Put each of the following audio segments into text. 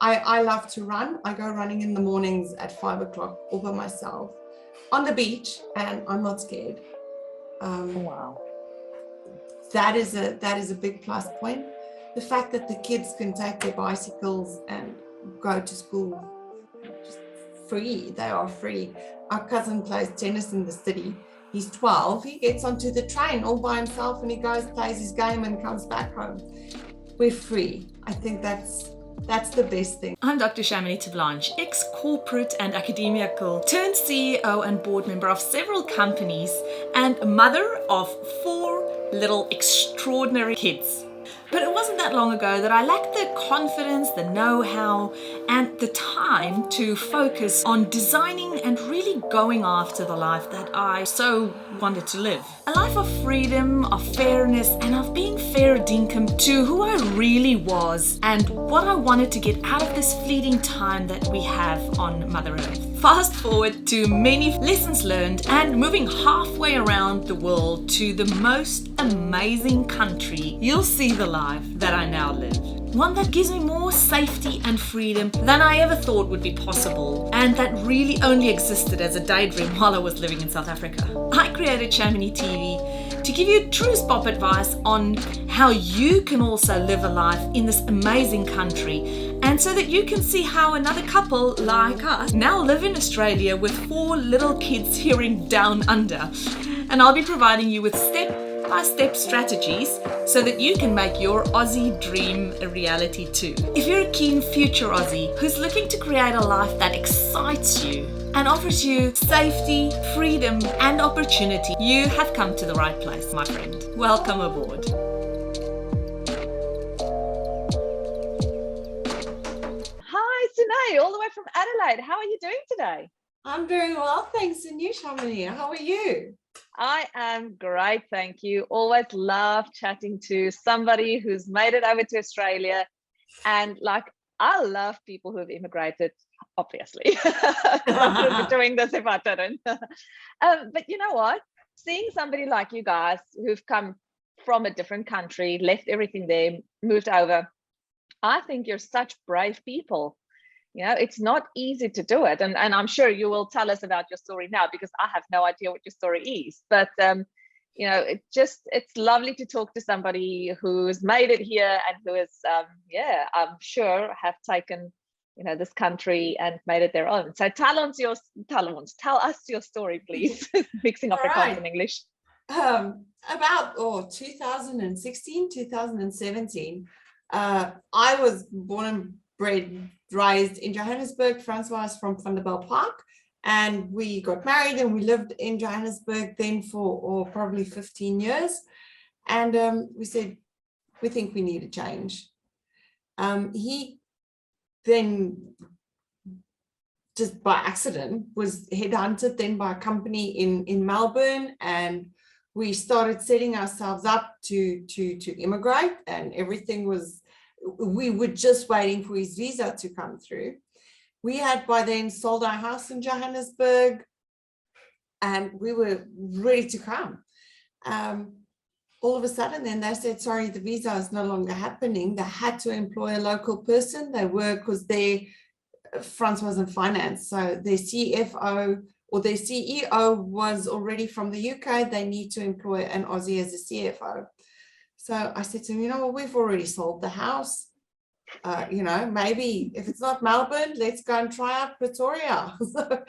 I love to run. I go running in the mornings at 5 o'clock all by myself on the beach, and I'm not scared. Wow. That is a big plus point. The fact that the kids can take their bicycles and go to school just free. They are free. Our cousin plays tennis in the city. He's 12. He gets onto the train all by himself and he goes, plays his game and comes back home. We're free. I think that's the best thing. I'm Dr. CHAMONIX Blanche, ex-corporate and academical, turned CEO and board member of several companies and mother of 4 little extraordinary kids. But it wasn't that long ago that I lacked the confidence, the know-how, and the time to focus on designing and really going after the life that I so wanted to live. A life of freedom, of fairness, and of being fair dinkum to who I really was and what I wanted to get out of this fleeting time that we have on Mother Earth. Fast forward to many lessons learned and moving halfway around the world to the most amazing country, you'll see the life that I now live. One that gives me more safety and freedom than I ever thought would be possible, and that really only existed as a daydream while I was living in South Africa. I created CHAMONIX TV to give you true spot advice on how you can also live a life in this amazing country, and so that you can see how another couple like us now live in Australia with 4 little kids here in Down Under. And I'll be providing you with step-by-step strategies so that you can make your Aussie dream a reality too. If you're a keen future Aussie who's looking to create a life that excites you and offers you safety, freedom, and opportunity, you have come to the right place, my friend. Welcome aboard. Hi, Seugnet, all the way from Adelaide. How are you doing today? I'm doing well, thanks. And you, CHAMONIX, how are you? I am great, thank you. Always love chatting to somebody who's made it over to Australia. And I love people who have immigrated, obviously. I wouldn't be doing this if I didn't. But you know what? Seeing somebody like you guys who've come from a different country, left everything there, moved over, I think you're such brave people. You know, it's not easy to do it. And I'm sure you will tell us about your story now, because I have no idea what your story is. But, you know, it's lovely to talk to somebody who's made it here and who is, I'm sure have taken, you know, this country and made it their own. So tell us your story, please. Mixing up Afrikaans and English. About 2016, 2017, I was born and bred, raised in Johannesburg. Francois is from Vanderbijlpark, and we got married and we lived in Johannesburg then for probably 15 years. And we said, we think we need a change. He then, just by accident, was headhunted then by a company in Melbourne, and we started setting ourselves up to immigrate, and everything was, we were just waiting for his visa to come through. We had by then sold our house in Johannesburg and we were ready to come. All of a sudden then they said, sorry, the visa is no longer happening. They had to employ a local person. They were, because Francois was in finance, so their CFO or their CEO was already from the UK. They need to employ an Aussie as a CFO. So I said to him, you know, we've already sold the house. You know, maybe if it's not Melbourne, let's go and try out Pretoria. So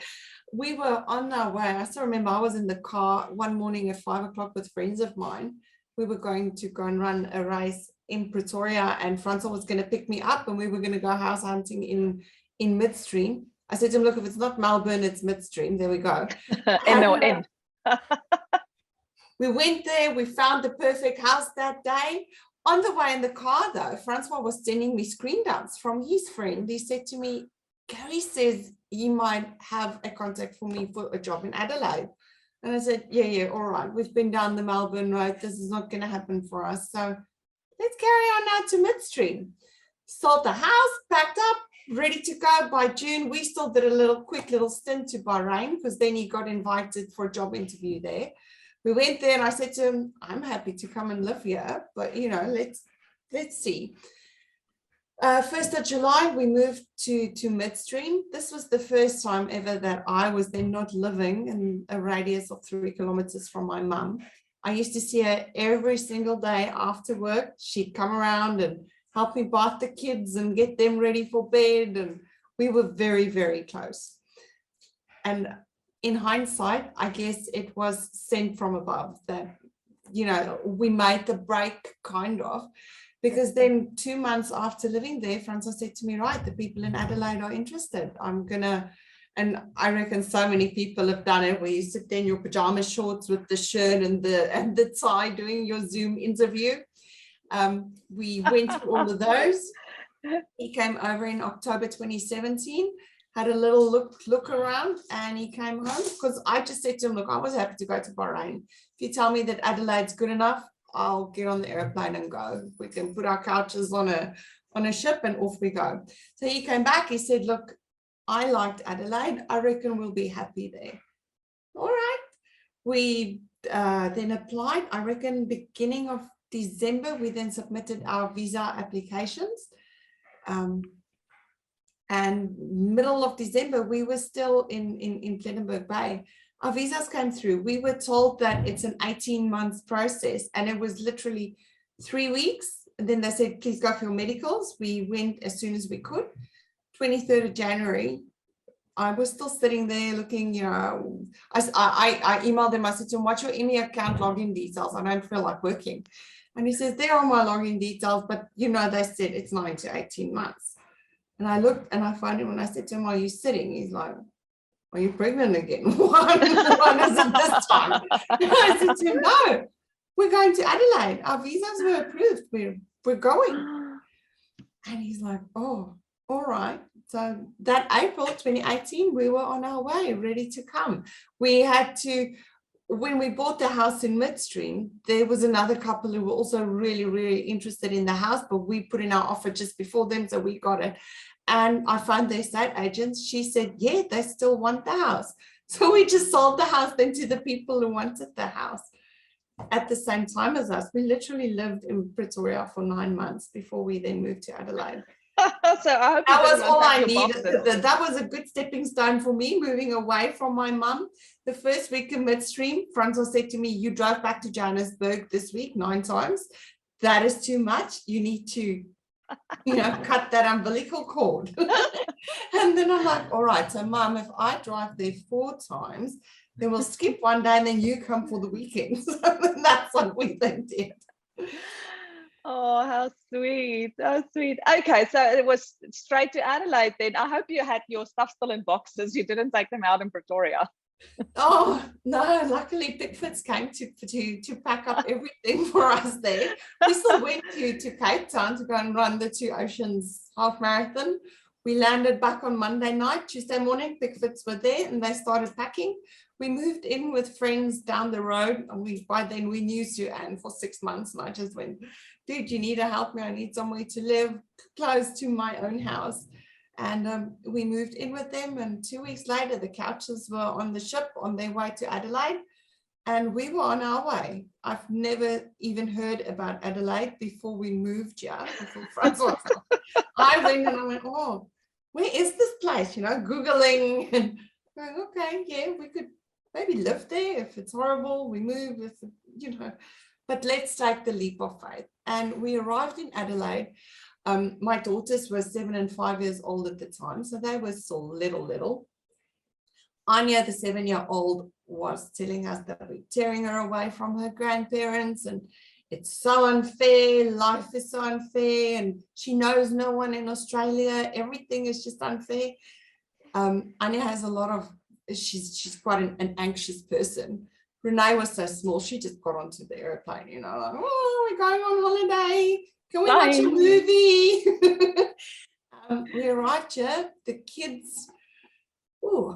we were on our way. I still remember I was in the car one morning at 5 o'clock with friends of mine. We were going to go and run a race in Pretoria, and Francois was going to pick me up and we were going to go house hunting in midstream. I said to him, look, if it's not Melbourne, it's midstream. There we go. End. We went there, we found the perfect house that day. On the way in the car, though, Francois was sending me screen dumps from his friend. He said to me, Gary says he might have a contact for me for a job in Adelaide. And I said, yeah, all right. We've been down the Melbourne road. This is not going to happen for us. So let's carry on now to midstream. Sold the house, packed up, ready to go. By June, we still did a quick little stint to Bahrain, because then he got invited for a job interview there. We went there and I said to him, I'm happy to come and live here, but, you know, let's see. 1st of July, we moved to midstream. This was the first time ever that I was then not living in a radius of 3 kilometers from my mum. I used to see her every single day after work. She'd come around and help me bath the kids and get them ready for bed. And we were very, very close. And in hindsight, I guess it was sent from above that, you know, we made the break kind of. Because then 2 months after living there, Francois said to me, right, the people in Adelaide are interested. I'm gonna, and I reckon so many people have done it where you sit there in your pajama shorts with the shirt and the tie doing your Zoom interview. We went through all of those. He came over in October 2017, had a little look around, and he came home because I just said to him, look, I was happy to go to Bahrain. If you tell me that Adelaide's good enough, I'll get on the airplane and go. We can put our couches on a ship and off we go. So he came back, he said, look, I liked Adelaide. I reckon we'll be happy there. All right. We then applied, I reckon beginning of December, we then submitted our visa applications. And middle of December, we were still in Plettenberg Bay. Our visas came through. We were told that it's an 18-month process, and it was literally 3 weeks. And then they said, please go for your medicals. We went as soon as we could. 23rd of January, I was still sitting there looking, you know, I emailed him, I said to him, what's your EMI account login details? I don't feel like working. And he says, there are my login details, but you know, they said it's 9 to 18 months. And I looked and I found him and I said to him, are you sitting? He's like, are you pregnant again? One is it this time? I said to him, no, we're going to Adelaide. Our visas were approved. We're going. And he's like, oh, all right. So that April 2018, we were on our way, ready to come. We had to, when we bought the house in midstream, there was another couple who were also really, really interested in the house, but we put in our offer just before them, so we got it. And I found the estate agents. She said, yeah, they still want the house. So we just sold the house then to the people who wanted the house at the same time as us. We literally lived in Pretoria for 9 months before we then moved to Adelaide. So I hope that was all I needed. That was a good stepping stone for me, moving away from my mum. The first week in midstream, Francois said to me, you drove back to Johannesburg this week 9 times. That is too much. You need to, you know, cut that umbilical cord. And then I'm like, all right, so mum, if I drive there 4 times, then we'll skip one day and then you come for the weekend. So that's what we then did. Oh, how sweet. How sweet. Okay, so it was straight to Adelaide then. I hope you had your stuff still in boxes. You didn't take them out in Pretoria. Oh, no, luckily Pickfords came to pack up everything for us there. We still went to Cape Town to go and run the 2 Oceans half marathon. We landed back on Monday night. Tuesday morning, Pickfords were there and they started packing. We moved in with friends down the road, and by then we knew Sue Ann for 6 months, and I just went, dude, you need to help me. I need somewhere to live close to my own house. And we moved in with them, and 2 weeks later, the couches were on the ship on their way to Adelaide, and we were on our way. I've never even heard about Adelaide before we moved here. I went and I went, oh, where is this place? You know, Googling and going, okay, yeah, we could maybe live there. If it's horrible, we move, if, you know, but let's take the leap of faith. And we arrived in Adelaide. My daughters were 7 and 5 years old at the time, so they were still little. Anya, the 7-year-old, was telling us that we're tearing her away from her grandparents, and it's so unfair, life is so unfair, and she knows no one in Australia, everything is just unfair. Anya has a lot of, she's quite an anxious person. Renee was so small, she just got onto the airplane, you know, like, oh, we're going on holiday. Can we watch a movie? We arrived here, the kids,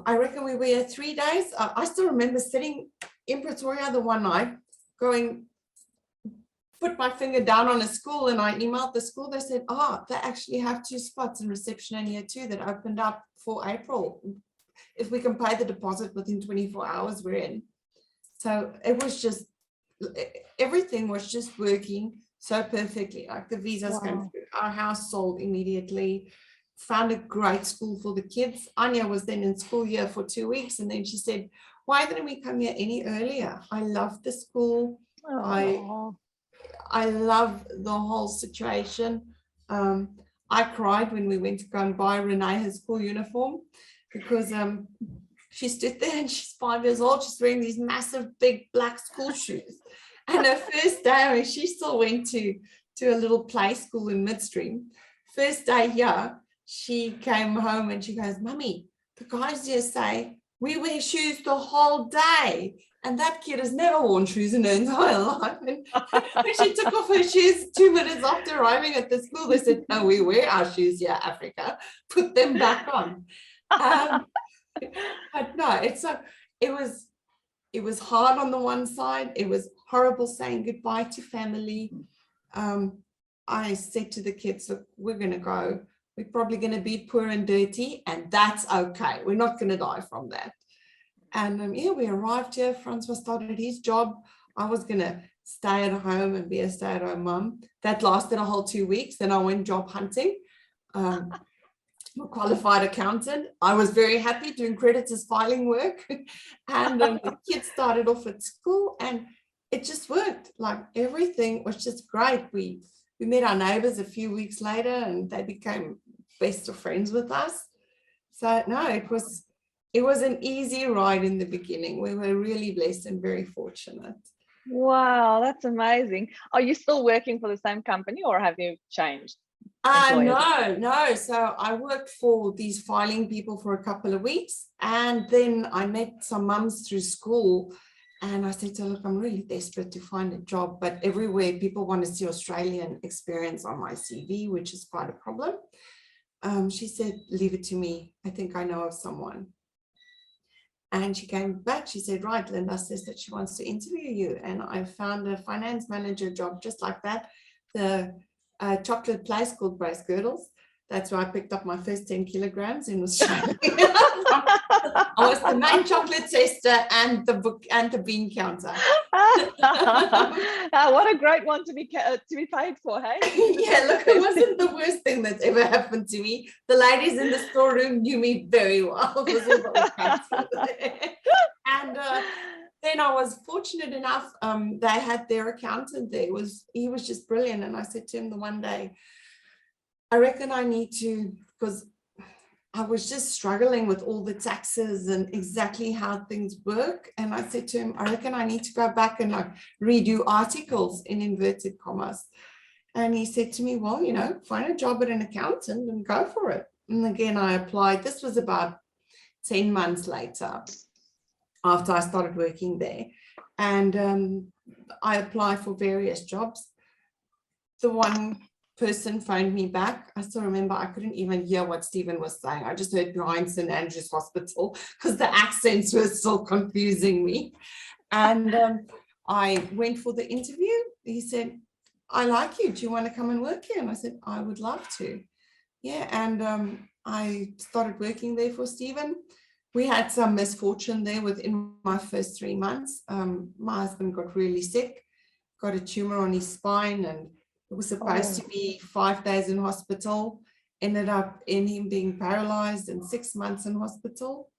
I reckon we were here 3 days. I still remember sitting in Pretoria the one night, going, put my finger down on a school, and I emailed the school. They said, they actually have 2 spots in reception in year 2 that opened up for April. If we can pay the deposit within 24 hours, we're in. So it was just, everything was just working so perfectly. Like the visas came Wow. through, our house sold immediately, found a great school for the kids. Anya was then in school here for 2 weeks, and then she said, why didn't we come here any earlier? I love the school. Oh. I love the whole situation. I cried when we went to go and buy Renee her school uniform, because she stood there and she's 5 years old. She's wearing these massive, big black school shoes. And her first day, I mean, she still went to a little play school in Midstream. First day here, she came home and she goes, Mummy, the guys here say we wear shoes the whole day. And that kid has never worn shoes in her entire life. And when she took off her shoes 2 minutes after arriving at the school, they said, no, we wear our shoes here, Africa. Put them back on. But no, it was hard on the one side. It was horrible saying goodbye to family. I said to the kids, look, we're going to go. We're probably going to be poor and dirty, and that's okay. We're not going to die from that. And yeah, we arrived here. Francois started his job. I was going to stay at home and be a stay-at-home mum. That lasted a whole 2 weeks. Then I went job hunting. I'm a qualified accountant. I was very happy doing creditors filing work. And the kids started off at school, and it just worked. Like everything was just great. We met our neighbors a few weeks later, and they became best of friends with us. So no, it was an easy ride in the beginning. We were really blessed and very fortunate. Wow, that's amazing. Are you still working for the same company, or have you changed? No. So I worked for these filing people for a couple of weeks, and then I met some mums through school, and I said to her, look, I'm really desperate to find a job, but everywhere people want to see Australian experience on my CV, which is quite a problem. She said, leave it to me. I think I know of someone. And she came back, she said, right, Linda says that she wants to interview you. And I found a finance manager job just like that. The chocolate place called Brace Girdles. That's where I picked up my first 10 kilograms in Australia. I was the main chocolate tester and the book and the bean counter. What a great one to be paid for, hey? Yeah, look, it wasn't the worst thing that's ever happened to me. The ladies in the storeroom knew me very well. It was all the cats there. And then I was fortunate enough, they had their accountant there. He was just brilliant. And I said to him the one day, I reckon I need to, because I was just struggling with all the taxes and exactly how things work. And I said to him, I reckon I need to go back and like redo articles in inverted commas. And he said to me, well, find a job at an accountant and go for it. And again, I applied. This was about 10 months later after I started working there. And I applied for various jobs. The one person phoned me back. I still remember I couldn't even hear what Stephen was saying. I just heard behind St. Andrew's Hospital because the accents were still confusing me. And I went for the interview. He said, I like you. Do you want to come and work here? And I said, I would love to. Yeah. And I started working there for Stephen. We had some misfortune there within my first 3 months. My husband got really sick, got a tumor on his spine, and it was supposed to be 5 days in hospital, ended up in him being paralyzed and 6 months in hospital.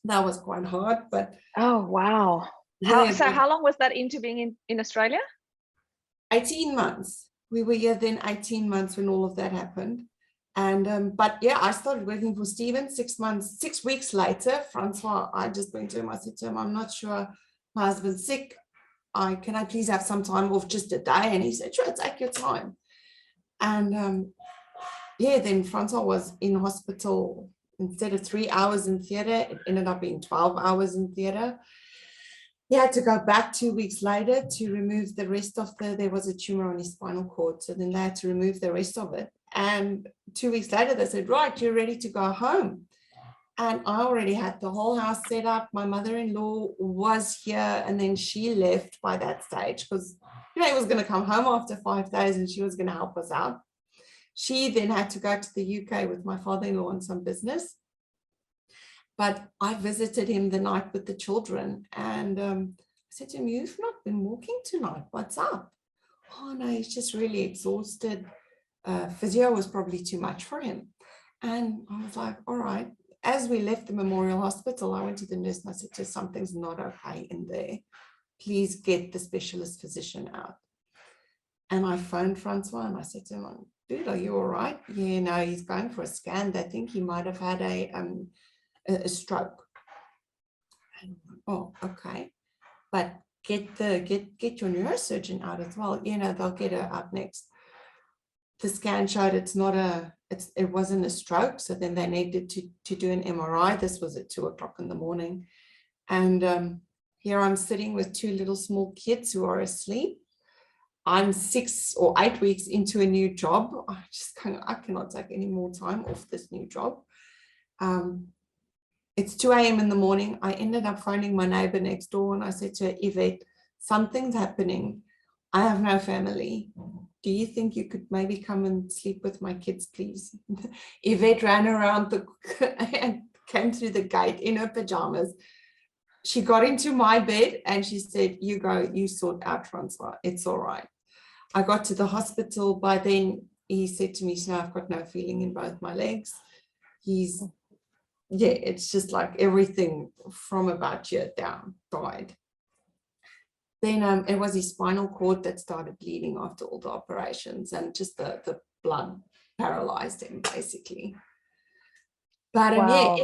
That was quite hard, but. Oh, wow. How long was that into being in Australia? 18 months. We were here then 18 months when all of that happened. And, but yeah, I started working for Stephen 6 weeks later. Francois, I just went to him, I said to him, I'm not sure, my husband's sick. Can I please have some time off, just a day? And he said, sure, take your time. And yeah, then Francois was in hospital. Instead of 3 hours in theatre, it ended up being 12 hours in theatre. He had to go back 2 weeks later to remove the rest of there was a tumor on his spinal cord. So then they had to remove the rest of it. And 2 weeks later, they said, right, you're ready to go home. And I already had the whole house set up. My mother-in-law was here, and then she left by that stage because he was going to come home after 5 days and she was going to help us out. She then had to go to the UK with my father-in-law on some business. But I visited him the night with the children, and I said to him, you've not been walking tonight. What's up? oh no, he's just really exhausted. Physio was probably too much for him. And I was like, all right. As we left the Memorial Hospital, I went to the nurse and I said to her, something's not okay in there. Please get the specialist physician out. And I phoned Francois and I said to him, dude, are you all right? Yeah, no, he's going for a scan. They think he might have had a stroke. And I'm like, oh, okay. But get your neurosurgeon out as well. You know, they'll get her out next. The scan showed it wasn't a stroke. So then they needed to do an MRI. This was at 2:00 in the morning. And here I'm sitting with two little small kids who are asleep. I'm 6 or 8 weeks into a new job. I cannot take any more time off this new job. It's 2 a.m. in the morning. I ended up phoning my neighbor next door and I said to her, Yvette, something's happening. I have no family. Do you think you could maybe come and sleep with my kids, please? Yvette ran around and came through the gate in her pajamas. She got into my bed and she said, you go, you sort out Francois. It's all right. I got to the hospital. By then, he said to me, so I've got no feeling in both my legs. It's just like everything from about here down died. Then it was his spinal cord that started bleeding after all the operations, and just the blood paralyzed him basically. But Wow.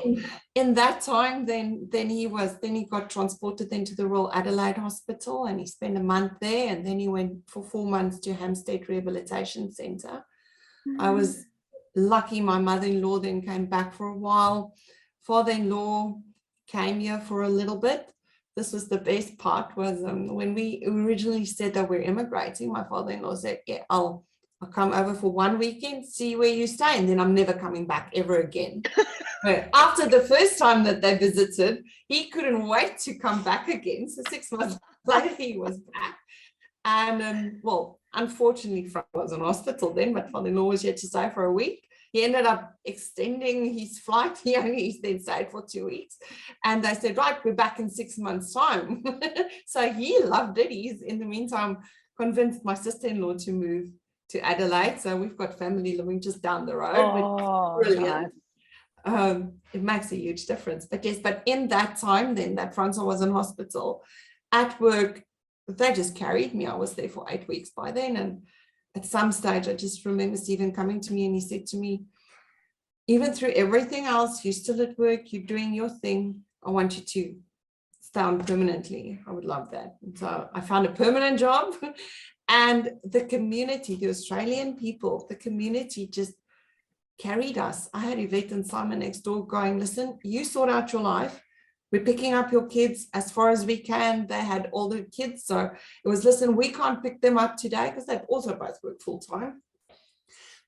in that time, then he got transported then to the Royal Adelaide Hospital, and he spent a month there, and then he went for 4 months to Hampstead Rehabilitation Centre. I was lucky my mother-in-law then came back for a while. Father-in-law came here for a little bit. This was the best part, was when we originally said that we're immigrating, my father-in-law said, yeah, I'll come over for 1 weekend, see where you stay, and then I'm never coming back ever again. But after the first time that they visited, he couldn't wait to come back again. So 6 months later, he was back. And well, unfortunately, Frank was in hospital then, but father-in-law was here to stay for a week. He ended up extending his flight. He only then stayed for 2 weeks. And they said, right, we're back in 6 months' time. So he loved it. He's, in the meantime, convinced my sister-in-law to move to Adelaide. So we've got family living just down the road. Oh, brilliant. Nice. It makes a huge difference. But yes, but in that time then that Francois was in hospital, at work, they just carried me. I was there for 8 weeks by then. And at some stage, I just remember Stephen coming to me and he said to me, even through everything else, you're still at work, you're doing your thing. I want you to stay on permanently. I would love that. And so I found a permanent job, and the community, the Australian people, the community just carried us. I had Yvette and Simon next door going, listen, you sort out your life. We're picking up your kids as far as we can. They had older kids. So it was, listen, we can't pick them up today because they've also both worked full time.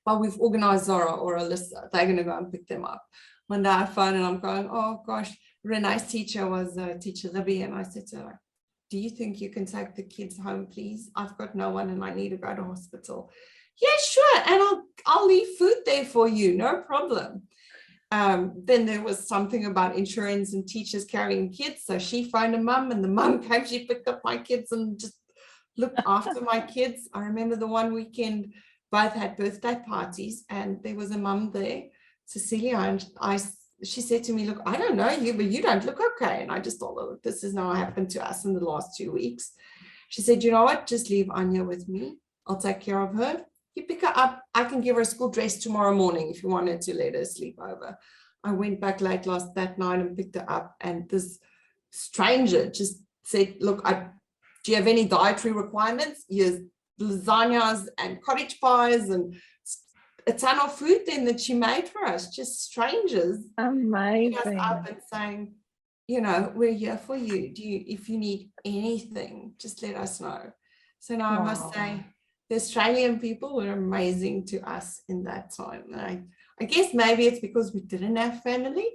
But we've organized Zara or Alyssa. They're going to go and pick them up. One day I phone and I'm going, oh gosh, Renee's teacher was teacher Libby. And I said to her, do you think you can take the kids home, please? I've got no one and I need to go to hospital. Yeah, sure. And I'll leave food there for you. No problem. Then there was something about insurance and teachers carrying kids. So she phoned a mum and the mum came, she picked up my kids and just looked after my kids. I remember the one weekend, both had birthday parties and there was a mum there, Cecilia, and she said to me, look, I don't know you, but you don't look okay. And I just thought, look, this has now happened to us in the last 2 weeks. She said, you know what, just leave Anya with me. I'll take care of her. You pick her up. I can give her a school dress tomorrow morning if you wanted to let her sleep over. I went back late that night and picked her up. And this stranger just said, look, do you have any dietary requirements? Here's lasagnas and cottage pies and a ton of food then that she made for us, just strangers. Amazing. Us up and saying, you know, we're here for you. If you need anything, just let us know. So now I must say, the Australian people were amazing to us in that time. And I guess maybe it's because we didn't have family.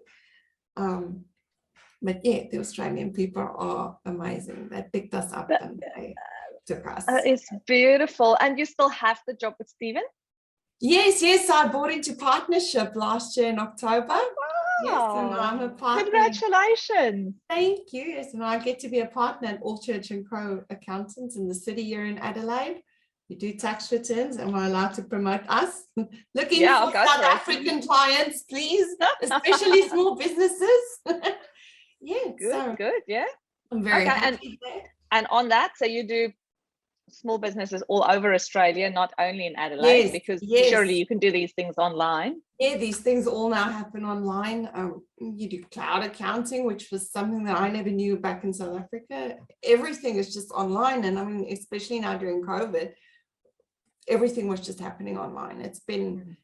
But yeah, the Australian people are amazing. They picked us up and they took us. It's beautiful. And you still have the job with Stephen? Yes. I bought into partnership last year in October. Wow. Yes, and I'm a partner. Congratulations. Thank you. Yes, and I get to be a partner at All Church & Co. Accountants in the city here in Adelaide. We do tax returns. Am I allowed to promote us? Looking Yeah, for go South for it. African clients, please, especially small businesses. Yeah, so Good. Yeah. I'm very Okay. happy there. And on that, so you do small businesses all over Australia, not only in Adelaide, Yes, because yes. surely you can do these things online. Yeah, these things all now happen online. You do cloud accounting, which was something that I never knew back in South Africa. Everything is just online. And I mean, especially now during COVID, everything was just happening online. It's been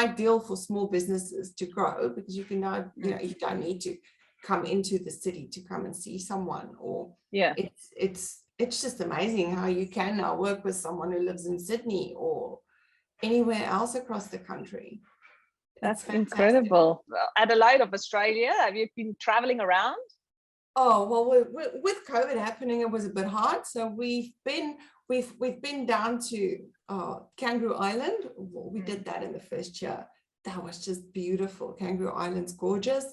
ideal for small businesses to grow because you can now, you don't need to come into the city to come and see someone, or Yeah. It's just amazing how you can now work with someone who lives in Sydney or anywhere else across the country. That's incredible. Well, Adelaide of Australia, have you been traveling around? Oh, well, with COVID happening, it was a bit hard. So we've been down to Kangaroo Island. Well, we did that in the first year. That was just beautiful. Kangaroo Island's gorgeous.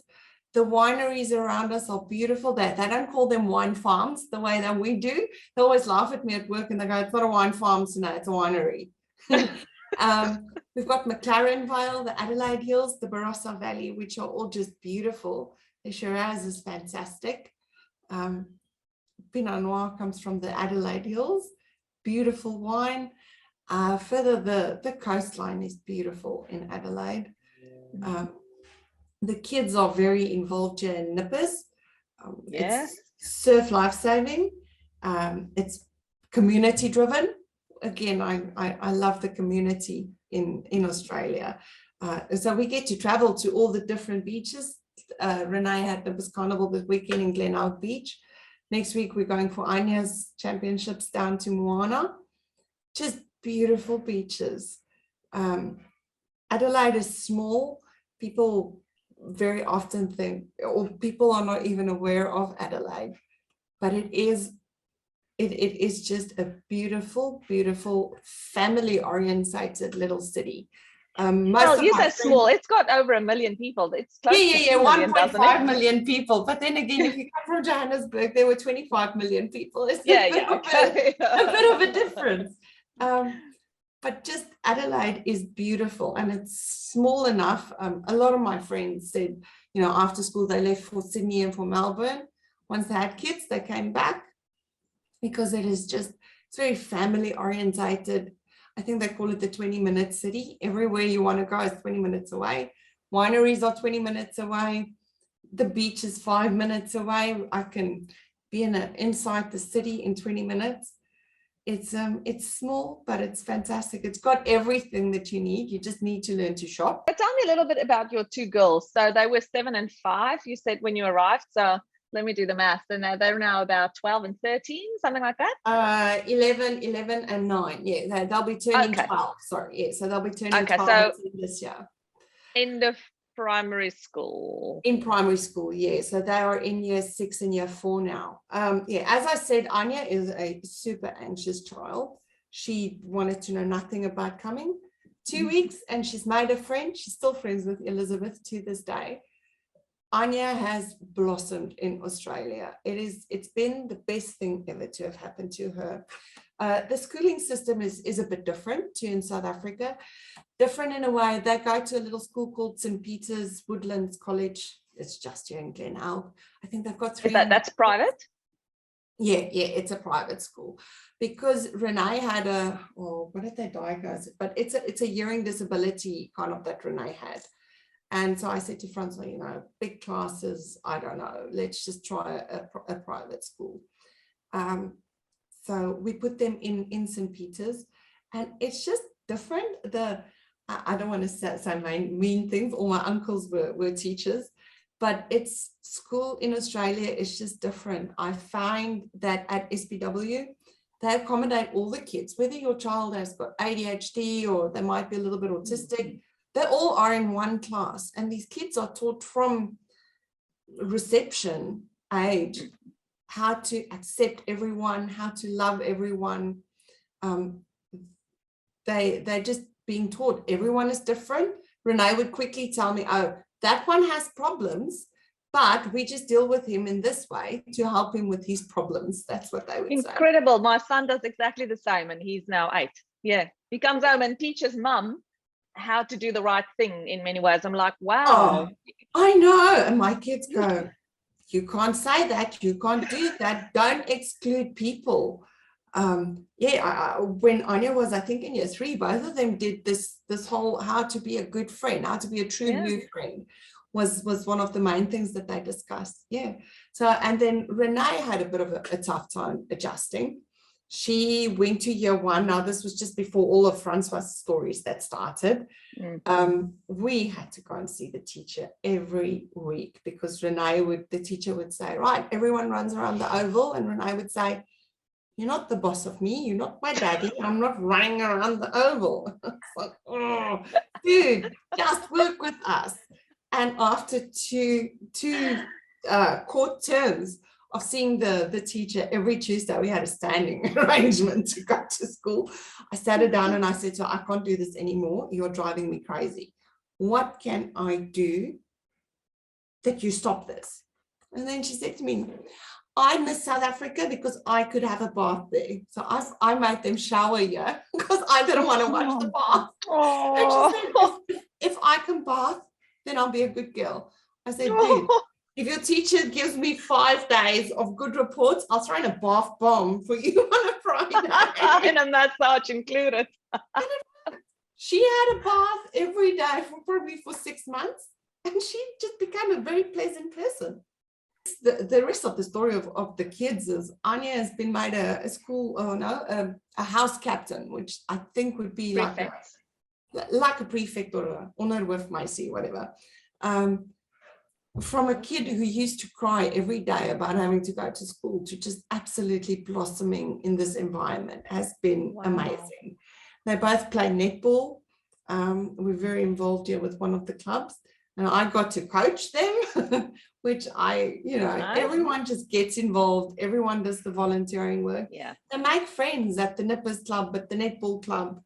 The wineries around us are beautiful. They don't call them wine farms the way that we do. They always laugh at me at work and they go, "It's not a wine farm, so no, it's a winery." We've got McLaren Vale, the Adelaide Hills, the Barossa Valley, which are all just beautiful. The Shiraz is fantastic. Pinot Noir comes from the Adelaide Hills, beautiful wine. Further, the coastline is beautiful in Adelaide. The kids are very involved here in nippers. Yes. It's surf lifesaving. It's community driven. Again, I love the community in Australia. So we get to travel to all the different beaches. Renee had the Carnival this weekend in Glenelg Beach. Next week, we're going for Anya's championships down to Moana. Just beautiful beaches. Adelaide is small. People very often think, or people are not even aware of Adelaide, but it is just a beautiful, beautiful, family-orientated little city. Well, you said small. It's got over 1 million people. It's close to 2 million, 1.5 million people. But then again, if you come from Johannesburg, there were 25 million people. It's Okay. a bit of a difference. But just Adelaide is beautiful and it's small enough. A lot of my friends said, after school, they left for Sydney and for Melbourne. Once they had kids, they came back because it's very family orientated. I think they call it the 20-minute city. Everywhere you want to go is 20 minutes away. Wineries are 20 minutes away. The beach is 5 minutes away. I can be inside the city in 20 minutes. It's small, but it's fantastic. It's got everything that you need. You just need to learn to shop. Tell me a little bit about your two girls. So they were 7 and 5, you said, when you arrived. So let me do the math. And they're now about 12 and 13, something like that? 11 and 9. Yeah, they'll be turning 12. Sorry. Yeah, so they'll be turning 12 this year. In the primary school? In primary school, yeah. So they are in year 6 and year 4 now. As I said, Anya is a super anxious child. She wanted to know nothing about coming. 2 weeks and she's made a friend. She's still friends with Elizabeth to this day. Anya has blossomed in Australia. It's been the best thing ever to have happened to her. The schooling system is a bit different to in South Africa. Different in a way. They go to a little school called St. Peter's Woodlands College. It's just here in Glenelg. I think they've got 3. That's private? Yeah, it's a private school because Renee had what did they diagnose it? But it's a hearing disability kind of that Renee had. And so I said to Francois, big classes, I don't know, let's just try a private school. So we put them in St. Peter's and it's just different. I don't want to say mean things. All my uncles were teachers, but it's school in Australia is just different. I find that at SPW, they accommodate all the kids, whether your child has got ADHD or they might be a little bit autistic. They all are in one class and these kids are taught from reception age how to accept everyone, how to love everyone. They're just being taught everyone is different. Renee would quickly tell me, oh, that one has problems, but we just deal with him in this way to help him with his problems. That's what they would say. Incredible. My son does exactly the same, and he's now 8. Yeah, he comes home and teaches mum how to do the right thing in many ways. I'm like, wow. Oh, I know. And my kids go, you can't say that, you can't do that, don't exclude people. When Anya was, I think, in year 3, both of them did this whole how to be a good friend, how to be a true new friend was one of the main things that they discussed. So, and then Renee had a bit of a tough time adjusting. She went to year 1. Now, this was just before all of Francois' stories that started. We had to go and see the teacher every week because the teacher would say, right, everyone runs around the oval, and Renee would say, you're not the boss of me, you're not my daddy, I'm not running around the oval. It's like, oh, dude, just work with us. And after two court terms of seeing the teacher every Tuesday, we had a standing arrangement to go to school. I sat her down and I said to her, I can't do this anymore. You're driving me crazy. What can I do that you stop this? And then she said to me, I miss South Africa because I could have a bath there. So I made them shower here because I didn't want to watch the bath. And she said, if I can bath, then I'll be a good girl. I said, dude, if your teacher gives me 5 days of good reports, I'll throw in a bath bomb for you on a Friday. And a massage included. She had a bath every day for 6 months, and she just became a very pleasant person. The rest of the story of the kids is Anya has been made a house captain, which I think would be like a prefect or a onderhoofmeisie, whatever. From a kid who used to cry every day about having to go to school to just absolutely blossoming in this environment has been amazing. They both play netball. We're very involved here with one of the clubs, and I got to coach them, which everyone just gets involved. Everyone does the volunteering work. Yeah. They make friends at the Nippers Club, at the netball club.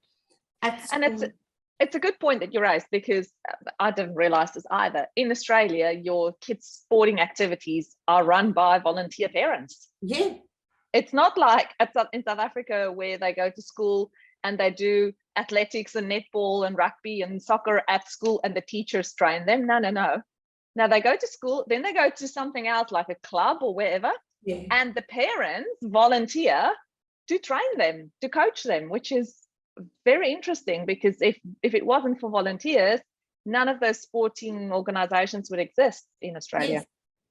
And it's a good point that you raised, because I didn't realize this either. In Australia, your kids' sporting activities are run by volunteer parents. Yeah. It's not like in South Africa where they go to school and they do athletics and netball and rugby and soccer at school and the teachers train them. No. Now they go to school, then they go to something else like a club or wherever, and the parents volunteer to train them, to coach them, which is very interesting, because if it wasn't for volunteers, none of those sporting organizations would exist in Australia.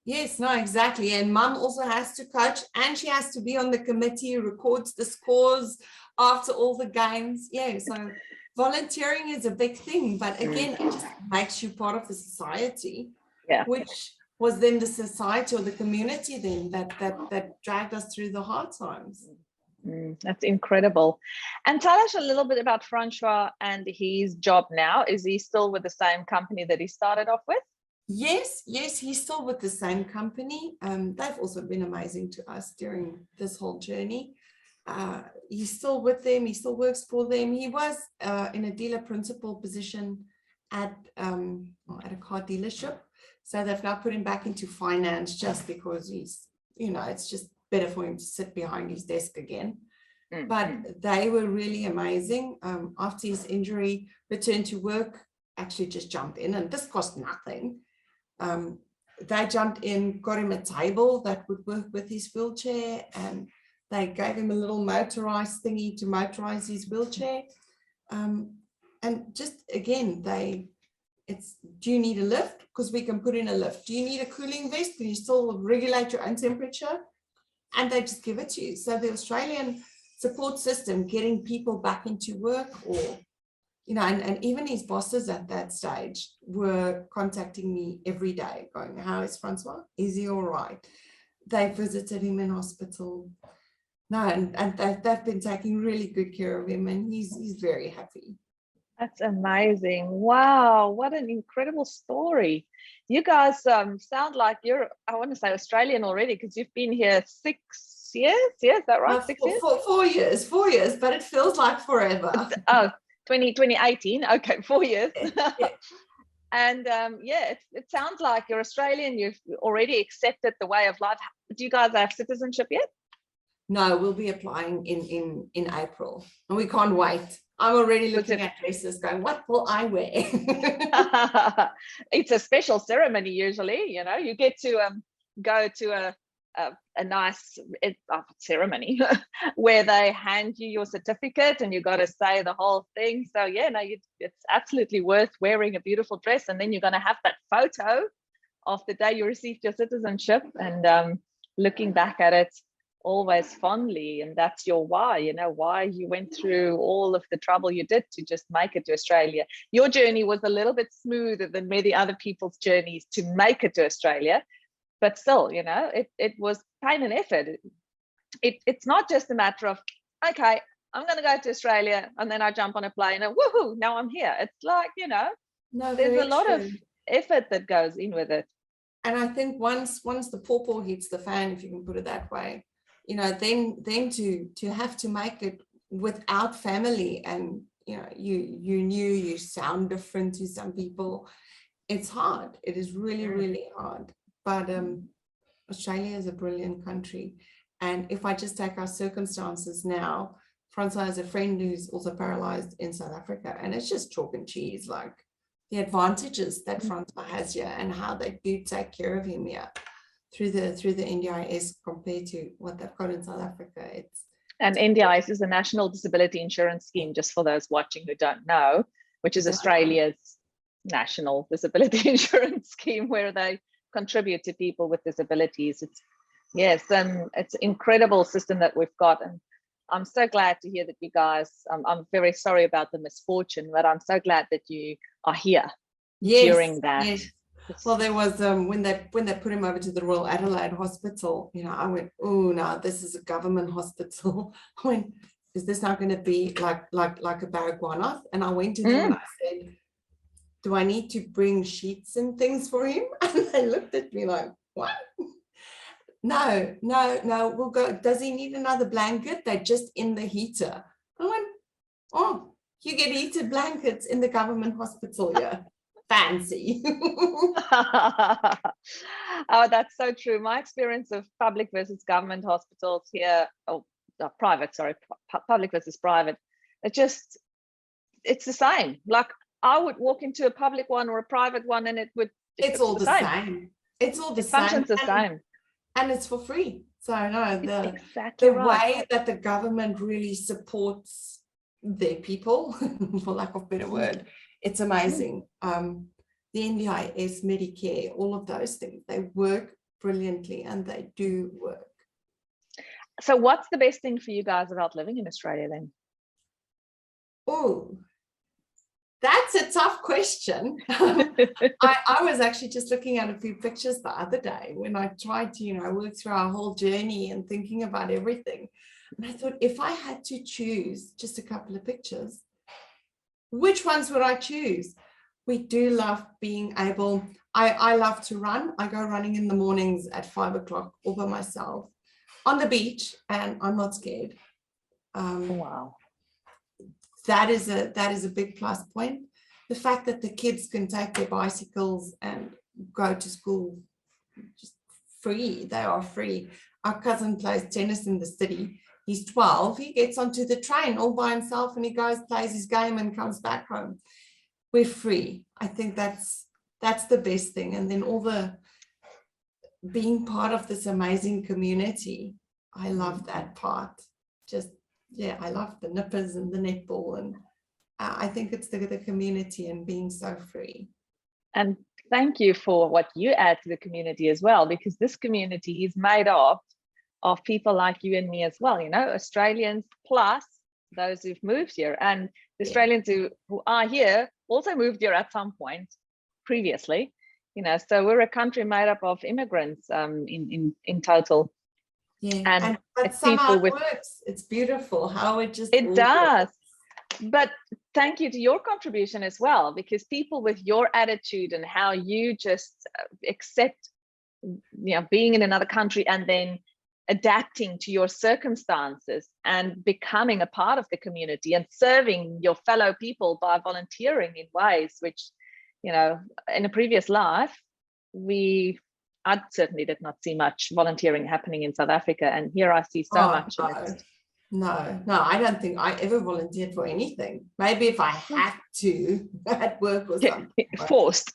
Yes, no, exactly. And mum also has to coach, and she has to be on the committee, records the scores after all the games. Yeah, so volunteering is a big thing, but again, it just makes you part of the society, which was then the society or the community then that dragged us through the hard times. That's incredible. And tell us a little bit about Francois and his job now. Is he still with the same company that he started off with? Yes, he's still with the same company. They've also been amazing to us during this whole journey. He's still with them. He still works for them. He was in a dealer principal position at a car dealership. So they've now put him back into finance just because he's, it's just better for him to sit behind his desk again. But they were really amazing. After his injury, returned to work, actually just jumped in, and this cost nothing. They jumped in, got him a table that would work with his wheelchair, and they gave him a little motorized thingy to motorize his wheelchair. And just again, do you need a lift? Because we can put in a lift. Do you need a cooling vest? Can you still regulate your own temperature? And they just give it to you. So the Australian support system, getting people back into work, or and even his bosses at that stage were contacting me every day going, how is Francois? Is he all right? They visited him in hospital. And they've been taking really good care of him, and he's very happy. That's amazing. Wow, what an incredible story. You guys sound like you're, I want to say Australian already, because you've been here 6 years. Yeah, is that right? 6 years? 4 years, but it feels like forever. 2018. Okay, 4 years. And yeah, it sounds like you're Australian. You've already accepted the way of life. Do you guys have citizenship yet? No, we'll be applying in April, and we can't wait. I'm already looking at dresses going, what will I wear? It's a special ceremony usually, you know, you get to go to a nice ceremony where they hand you your certificate and you got to say the whole thing. So yeah, no, it's absolutely worth wearing a beautiful dress, and then you're going to have that photo of the day you received your citizenship, and looking back at it always fondly. And that's your why, you know, why you went through all of the trouble you did to just make it to Australia. Your journey was a little bit smoother than many other people's journeys to make it to Australia, but still, you know, it was pain and effort. It's not just a matter of, okay, I'm going to go to Australia and then I jump on a plane and woohoo, now I'm here. It's like, you know, there's a lot of effort that goes in with it. And I think once the pawpaw hits the fan, if you can put it that way, you know, then to have to make it without family, and you know, you sound different to some people. It's hard. It is really, really hard. But Australia is a brilliant country. And if I just take our circumstances now, Francois has a friend who's also paralyzed in South Africa, and it's just chalk and cheese, like the advantages that Francois has here and how they do take care of him here through the NDIS compared to what they've got in South Africa. And NDIS is the National Disability Insurance Scheme, just for those watching who don't know, which is Australia's national disability insurance scheme, where they contribute to people with disabilities. It's an incredible system that we've got, and I'm so glad to hear that you guys, I'm very sorry about the misfortune, but I'm so glad that you are here during that. Yes. Well, there was when they put him over to the Royal Adelaide Hospital, you know, I went, oh no, this is a government hospital. I went, is this not going to be like a Baragwanath? And I went to them and I said, do I need to bring sheets and things for him? And they looked at me like, what? No, we'll go. Does he need another blanket? They're just in the heater. I went, oh, you get heated blankets in the government hospital, yeah. Fancy. Oh, that's so true. My experience of public versus government hospitals here, private, sorry, public versus private, it's the same. Like I would walk into a public one or a private one and it's all the same. It's all the same. It functions the same. And it's for free. So no, exactly the way that the government really supports their people, for lack of a better word, it's amazing. The NDIS, Medicare, all of those things, they work brilliantly, and they do work. So what's the best thing for you guys about living in Australia then? Oh, that's a tough question. I was actually just looking at a few pictures the other day when I tried to, you know, work through our whole journey and thinking about everything. And I thought, if I had to choose just a couple of pictures, which ones would I choose? We do love being able, I love to run. I go running in the mornings at 5 o'clock all by myself on the beach, and I'm not scared. Wow. That is a big plus point. The fact that the kids can take their bicycles and go to school just free. They are free. Our cousin plays tennis in the city. He's 12. He gets onto the train all by himself and he goes, plays his game and comes back home. We're free. I think that's the best thing. And then all the being part of this amazing community. I love that part. Just, yeah, I love the nippers and the netball, and I think it's the community and being so free. And thank you for what you add to the community as well, because this community is made up of people like you and me as well, you know, Australians plus those who've moved here, and the Australians who are here also moved here at some point previously, you know, so we're a country made up of immigrants in total. Yeah, but somehow it works. It's beautiful how it just does. But thank you to your contribution as well, because people with your attitude and how you just accept, you know, being in another country and then adapting to your circumstances and becoming a part of the community and serving your fellow people by volunteering in ways which, you know, in a previous life, I certainly did not see much volunteering happening in South Africa, and here I see so much of it. No, I don't think I ever volunteered for anything. Maybe if I had to at work or something. Forced.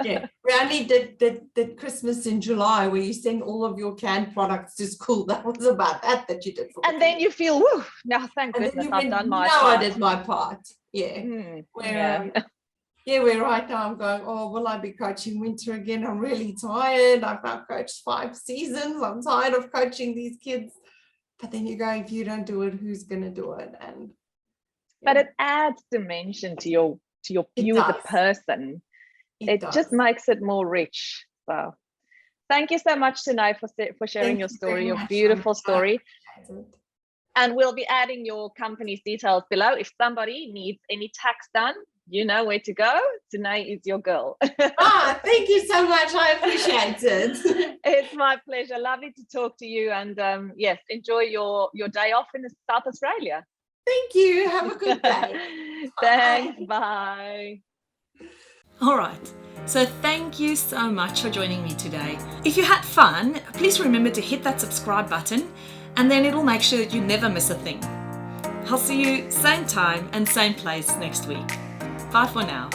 Yeah, we only did Christmas in July, where you send all of your canned products to school. That was about that you did. And then you feel, woo, now thank goodness I've done my part. I did my part. Yeah. Where right now I'm going, oh, will I be coaching winter again? I'm really tired. I've now coached 5 seasons. I'm tired of coaching these kids. But then you're going, if you don't do it, who's going to do it? And but it adds dimension to your you as a person. It just makes it more rich. So thank you so much, Seugnet, for sharing your story, your beautiful story. And we'll be adding your company's details below. If somebody needs any tax done, you know where to go. Seugnet is your girl. Thank you so much. I appreciate it. It's my pleasure. Lovely to talk to you. And yes, enjoy your day off in South Australia. Thank you. Have a good day. Thanks. Bye. All right. So thank you so much for joining me today. If you had fun, please remember to hit that subscribe button, and then it'll make sure that you never miss a thing. I'll see you same time and same place next week. Bye for now.